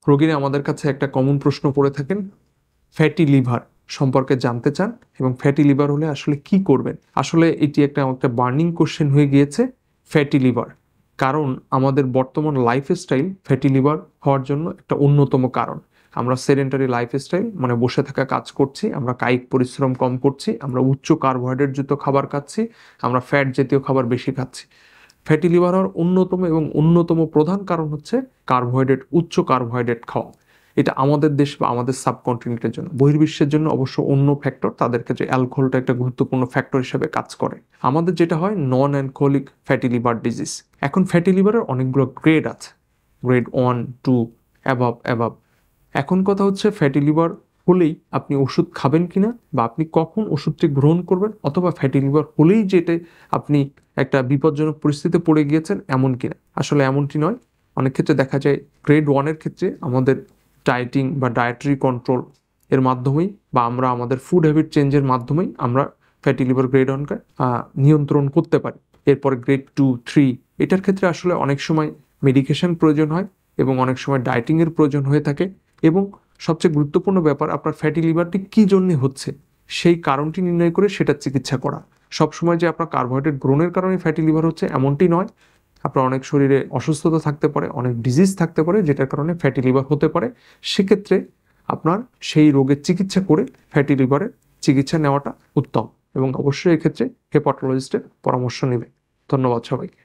রোগীরা আমাদের কাছে একটা কমন প্রশ্ন করে থাকেন, ফ্যাটি লিভার সম্পর্কে জানতে চান এবং ফ্যাটি লিভার হলে আসলে কি করবেন। আসলে এটি একটা বার্নিং কোশ্চেন হয়ে গিয়েছে, ফ্যাটি লিভার। কারণ আমাদের বর্তমান লাইফস্টাইল ফ্যাটি লিভার হওয়ার জন্য একটা অন্যতম কারণ। আমরা সেডেন্টারি লাইফস্টাইল, মানে বসে থাকা কাজ করছি, আমরা কায়িক পরিশ্রম কম করছি, আমরা উচ্চ কার্বোহাইড্রেট যুক্ত খাবার খাচ্ছি, আমরা ফ্যাট জাতীয় খাবার বেশি খাচ্ছি। ফ্যাটি লিভার হওয়ার অন্যতম প্রধান কারণ হচ্ছে কার্বোহাইড্রেট, উচ্চ কার্বোহাইড্রেট খাওয়া। এটা আমাদের দেশ বা আমাদের সাবকন্টিনেন্টের জন্য, বহির্বিশ্বের জন্য অবশ্য অন্য ফ্যাক্টর, তাদের ক্ষেত্রে অ্যালকোহলটা একটা গুরুত্বপূর্ণ ফ্যাক্টর হিসেবে কাজ করে। আমাদের যেটা হয় non alcoholic fatty liver disease. এখন ফ্যাটি লিভারের অনেকগুলো গ্রেড আছে, গ্রেড 1, 2, অ্যাভাব। এখন কথা হচ্ছে ফ্যাটি লিভার হলেই আপনি ওষুধ খাবেন কিনা, বা আপনি কখন ওষুধটি গ্রহণ করবেন, অথবা ফ্যাটি লিভার হলেই যেটা আপনি একটা বিপজ্জনক পরিস্থিতিতে পড়ে গিয়েছেন এমন কিনা। আসলে এমনটি নয়। অনেক ক্ষেত্রে দেখা যায় গ্রেড 1-এর ক্ষেত্রে আমাদের ডায়েটিং বা ডায়েটারি কন্ট্রোল এর মাধ্যমেই, বা আমরা আমাদের ফুড হ্যাবিট চেঞ্জের মাধ্যমেই আমরা ফ্যাটি লিভার গ্রেড 1কে নিয়ন্ত্রণ করতে পারি। এরপরে গ্রেড 2, 3 এটার ক্ষেত্রে আসলে অনেক সময় মেডিকেশন প্রয়োজন হয় এবং অনেক সময় ডায়েটিংয়ের প্রয়োজন হয়ে থাকে। এবং সবচেয়ে গুরুত্বপূর্ণ ব্যাপার, আপনার ফ্যাটি লিভারটি কী জন্যে হচ্ছে সেই কারণটি নির্ণয় করে সেটার চিকিৎসা করা। সবসময় যে আপনার কার্বোহাইড্রেট গ্রহণের কারণে ফ্যাটি লিভার হচ্ছে এমনটি নয়। আপনার অনেক শরীরে অসুস্থতা থাকতে পারে, অনেক ডিজিজ থাকতে পারে যেটার কারণে ফ্যাটি লিভার হতে পারে। সেক্ষেত্রে আপনার সেই রোগের চিকিৎসা করে ফ্যাটি লিভারের চিকিৎসা নেওয়াটা উত্তম, এবং অবশ্যই এক্ষেত্রে হেপাটোলজিস্টের পরামর্শ নেবে। ধন্যবাদ সবাইকে।